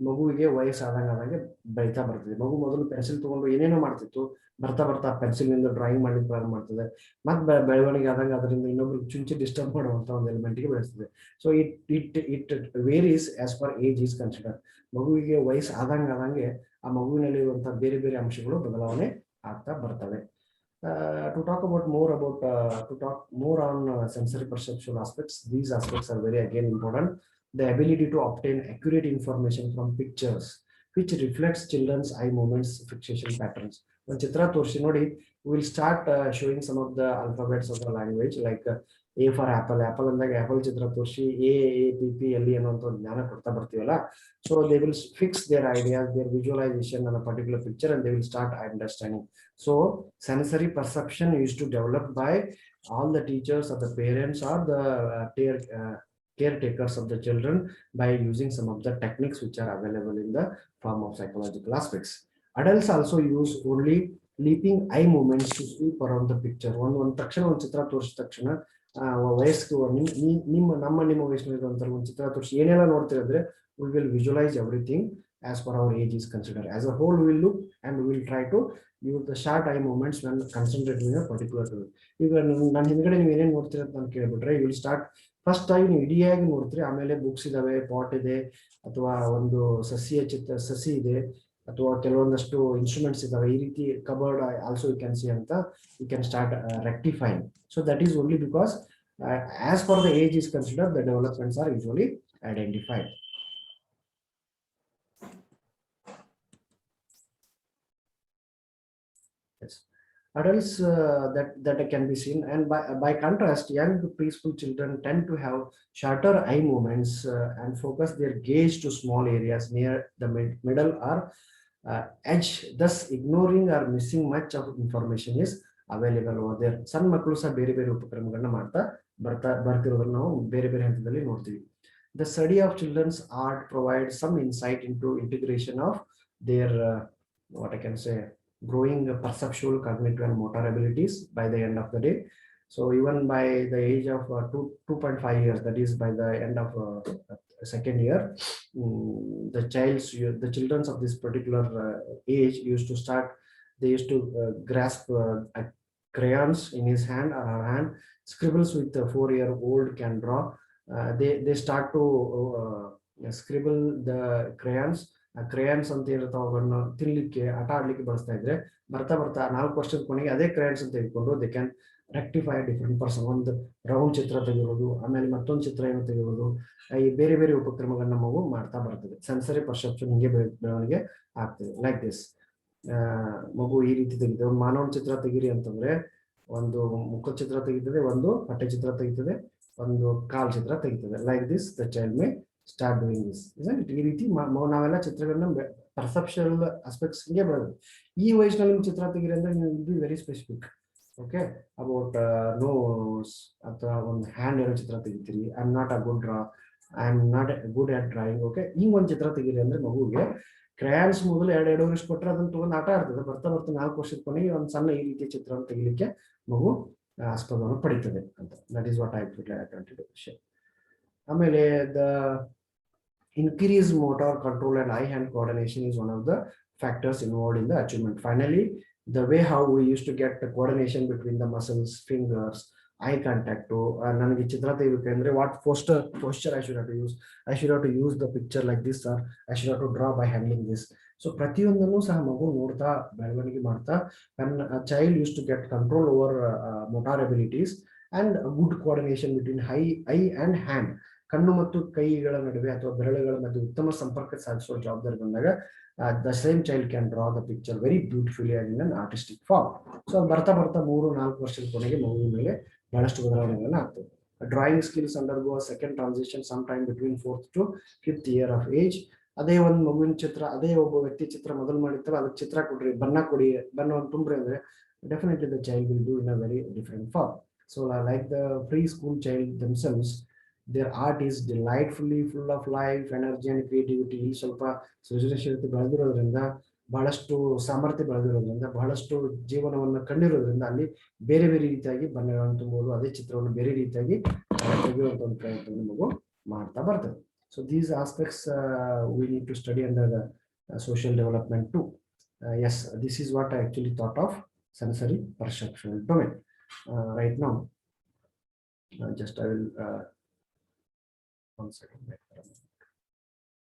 ಮಗುವಿಗೆ ವಯಸ್ಸಾದಂಗೆ ಬೆಳೀತಾ ಬರ್ತದೆ. ಮಗು ಮೊದಲು ಪೆನ್ಸಿಲ್ ತಗೊಂಡು ಏನೇನೋ ಮಾಡ್ತಿತ್ತು, ಬರ್ತಾ ಬರ್ತಾ ಪೆನ್ಸಿಲ್ ನಿಂದ ಡ್ರಾಯಿಂಗ್ ಮಾಡ್ಲಿಕ್ಕೆ ಪ್ರಾರಂಭ ಮಾಡ್ತದೆ. ಮತ್ತೆ ಬೆಳವಣಿಗೆ ಆದಂಗೆ ಅದರಿಂದ ಇನ್ನೊಬ್ರು ಚುಂಚಿ ಡಿಸ್ಟರ್ಬ್ ಮಾಡುವಂತ ಒಂದು ಎಲಿಮೆಂಟ್ಗೆ ಬೆಳೆಸ್ತದೆ. So it varies as per age is consider. ಮಗುವಿಗೆ ವಯಸ್ಸು ಆದಂಗೆ ಆ ಮಗುವಿನಲ್ಲಿ ಇರುವಂತಹ ಬೇರೆ ಬೇರೆ ಅಂಶಗಳು ಬದಲಾವಣೆ ಆಗ್ತಾ ಬರ್ತವೆ. To talk more on sensory perceptual aspects, these aspects are very again important. The ability to obtain accurate information from pictures which reflects children's eye movements, fixation patterns. When chitra torshi nodi, we will start showing some of the alphabets of the language, like A for apple. Apple ಅಂದಾಗ apple chitra torshi AAPPLE ಅನ್ನುವಂತ ಜ್ಞಾನ ಕೊಡ್ತಾ ಬರ್ತೀವಲ್ಲ. So they will fix their ideas, their visualization on a particular picture, and they will start understanding. So sensory perception is to develop by all the teachers or the parents or the caretakers of the children by using some of the techniques which are available in the form of psychological aspects. Adults also use only leaping eye movements to sweep around the picture. ಒಂದು ತಕ್ಷಣ ಒಂದು ಚಿತ್ರ ತೋರಿಸಿದ ತಕ್ಷಣ ವಯಸ್ಸು ನಿಮ್ಮ ವಯಸ್ಸಿನ ಒಂದು ಚಿತ್ರ ತೋರಿಸಿ ಏನೆಲ್ಲ ನೋಡ್ತಿರಂದ್ರೆ we will visualize everything as per our age is considered. As a whole, we will look and we will try to use the short eye movements when concentrating a particular tool. ಈಗ ನಾನು ಹಿಂದ್ಗಡೆ ನೀವು ಏನೇನು ನೋಡ್ತೀರ ಅಂತ ನಾನು ಕೇಳ್ಬಿಟ್ರೆ, you will start first ಆಗಿ ನೀವು ಇಡಿಯಾಗಿ ನೋಡ್ತೀರಿ, ಆಮೇಲೆ ಬುಕ್ಸ್ ಇದಾವೆ, ಪಾಟ್ ಇದೆ, ಅಥವಾ ಒಂದು ಸಸಿ ಇದೆ, ಅಥವಾ ಕೆಲವೊಂದಷ್ಟು ಇನ್ಸ್ಟ್ರೂಮೆಂಟ್ಸ್ ಇದಾವೆ, ಈ ರೀತಿ cupboard also you can see ಅಂತ you can start rectifying. So that is only because as per the age is considered, the developments are usually identified. Yes. Adults that can be seen, and by contrast, young preschool children tend to have shorter eye movements and focus their gaze to small areas near the middle or edge, thus ignoring or missing much of information is available over there. ಸಣ್ಣ ಮಕ್ಕಳು ಸಹ ಬೇರೆ ಬೇರೆ ಉಪಕ್ರಮಗಳನ್ನ ಮಾಡ್ತಾ ಬರ್ತಿರೋದನ್ನ ನಾವು ಬೇರೆ ಬೇರೆ ಹಂತದಲ್ಲಿ ನೋಡ್ತೀವಿ. The study of children's art provides some insight into integration of their what I can say growing perceptual, cognitive and motor abilities by the end of the day. So even by the age of 2.5 years, that is by the end of second year, the children of this particular age used to grasp crayons in his hand or her hand, scribbles with a 4-year-old can draw. They start to scribble the crayons. ಕ್ರೇಯನ್ಸ್ ಅಂತ ಇರುತ್ತೆ, ಅವುಗಳನ್ನ ತಿನ್ಲಿಕ್ಕೆ ಆಟ ಆಡ್ಲಿಕ್ಕೆ ಬಳಸ್ತಾ ಇದ್ರೆ ಬರ್ತಾ 4 ವರ್ಷದ ಕೊನೆಗೆ ಅದೇ ಕ್ರೇಯನ್ಸ್ ಅಂತ ತೆಗೆದುಕೊಂಡು they can rectify different person. ಒಂದು ರೌಂಡ್ ಚಿತ್ರ ತೆಗೆಯೋದು, ಆಮೇಲೆ ಮತ್ತೊಂದು ಚಿತ್ರ ಏನು ತೆಗೆಯೋದು, ಈ ಬೇರೆ ಬೇರೆ ಉಪಕ್ರಮಗಳನ್ನ ಮಗು ಮಾಡ್ತಾ ಬರ್ತದೆ. ಸೆನ್ಸರಿ ಪರ್ಸೆಪ್ಷನ್ ಹಿಂಗೆ ಬೆಳವಣಿಗೆ ಆಗ್ತದೆ. ಲೈಕ್ ದಿಸ್, ಮಗು ಈ ರೀತಿ ತೆಗಿತದೆ. ಒಂದು ಮಾನವನ ಚಿತ್ರ ತೆಗೀರಿ ಅಂತಂದ್ರೆ ಒಂದು ಮುಖದ ಚಿತ್ರ ತೆಗಿತದೆ, ಒಂದು ಹೊಟ್ಟೆ ಚಿತ್ರ ತೆಗಿತದೆ, ಒಂದು ಕಾಲ್ ಚಿತ್ರ ತೆಗಿತದೆ. Like this the child may start doing this, isn't it? ಈ ರೀತಿ ನಾವೆಲ್ಲ ಚಿತ್ರಗಳನ್ನ ಪರ್ಸೆಪ್ಷನಲ್ ಆಸ್ಪೆಕ್ಟ್ಸ್ ಗೆ ಬರೋದು. ಈ ವಯಸ್ಸಿನಲ್ಲಿ ನೀವು ಚಿತ್ರ ತೆಗೀರಿ ಅಂದ್ರೆ ನೀವು be very specific, okay, about nose ಅಥವಾ ಒಂದು ಹ್ಯಾಂಡ್ ಇರೋ ಚಿತ್ರ ತೆಗಿತೀರಿ. I am not good at drawing, okay, ಹಿಂಗ್ ಒಂದು ಚಿತ್ರ ತೆಗೀರಿ ಅಂದ್ರೆ ಮಗುವಿಗೆ ಕ್ರಯಾನ್ಸ್ ಮೊದಲು 2 ವರ್ಷ ಕೊಟ್ಟರೆ ಅದನ್ನ ತಗೊಂಡು ಆಟ ಆಡ್ತದೆ. ಬರ್ತಾ 4 ವರ್ಷದ ಕೊನೆಗೆ ಒಂದು ಸಣ್ಣ ಈ ರೀತಿಯ ಚಿತ್ರವನ್ನು ತೆಗಿಲಿಕ್ಕೆ ಮಗು ಆಸ್ಪದವನ್ನು ಪಡಿತದೆ ಅಂತ. That is what I try to share. ಆಮೇಲೆ the increased motor control and eye-hand coordination is one of the factors involved in the achievement. Finally, the way how we used to get the coordination between the muscles, fingers, eye contact. ನನಗೆ ಚಿತ್ರ ತೆಗಿಬೇಕಂದ್ರೆ what posture I should have to use. I should have to use the picture like this, or I should have to draw by handling this. So ಪ್ರತಿಯೊಂದನ್ನು ಸಹ ಮಗು ನೋಡ್ತಾ ಬೆಳವಣಿಗೆ ಮಾಡ್ತಾ when a child used to get control over motor abilities and good coordination between eye and hand, ಕಣ್ಣು ಮತ್ತು ಕೈಗಳ ನಡುವೆ ಅಥವಾ ಬೆರಳುಗಳ ಮಧ್ಯೆ ಉತ್ತಮ ಸಂಪರ್ಕ ಸಾಧಿಸುವ ಜವಾಬ್ದಾರಿ ಬಂದಾಗ the same child can draw the picture very beautifully and in an artistic form. So ಬರ್ತಾ 3-4 ವರ್ಷದ ಕೊನೆಗೆ ಮಗುವಿನ ಮೇಲೆ ಬಹಳಷ್ಟು ಬದಲಾವಣೆಗಳನ್ನ ಆಗ್ತದೆ. Drawing skills undergo a second transition sometime between 4th to 5th year of age. ಅದೇ ಒಂದು ಮಗುವಿನ ಚಿತ್ರ, ಅದೇ ಒಬ್ಬ ವ್ಯಕ್ತಿ ಚಿತ್ರ ಮೊದಲು ಮಾಡಿರ್ತಾರೆ, ಅದಕ್ಕೆ ಚಿತ್ರ ಕೊಡ್ರಿ, ಬಣ್ಣ ಕೊಡಿ, ಬಣ್ಣವನ್ನು ತುಂಬ್ರಿ ಅಂದ್ರೆ definitely the child will do in a very different form. So like the preschool child themselves, their art is delightfully full of life, energy and creativity. ಸ್ವಲ್ಪ ಸೃಜನಶೀಲತೆ ಬೆಳೆದಿರೋದ್ರಿಂದ ಬಹಳಷ್ಟು ಸಾಮರ್ಥ್ಯ ಬೆಳೆದಿರೋದ್ರಿಂದ, ಬಹಳಷ್ಟು ಜೀವನವನ್ನು ಕಂಡಿರೋದ್ರಿಂದ ಅಲ್ಲಿ ಬೇರೆ ಬೇರೆ ರೀತಿಯಾಗಿ ಬಣ್ಣಗಳನ್ನು ತುಂಬುವುದು, ಅದೇ ಚಿತ್ರವನ್ನು ಬೇರೆ ರೀತಿಯಾಗಿ ತೆಗೆಯುವಂತ ಒಂದು ಪ್ರಯತ್ನ ನಮಗೂ ಮಾಡ್ತಾ ಬರ್ತದೆ. So these aspects we need to study under the social development too. Yes, this is what I actually thought of sensory perceptual domain. Right now, just I will one second.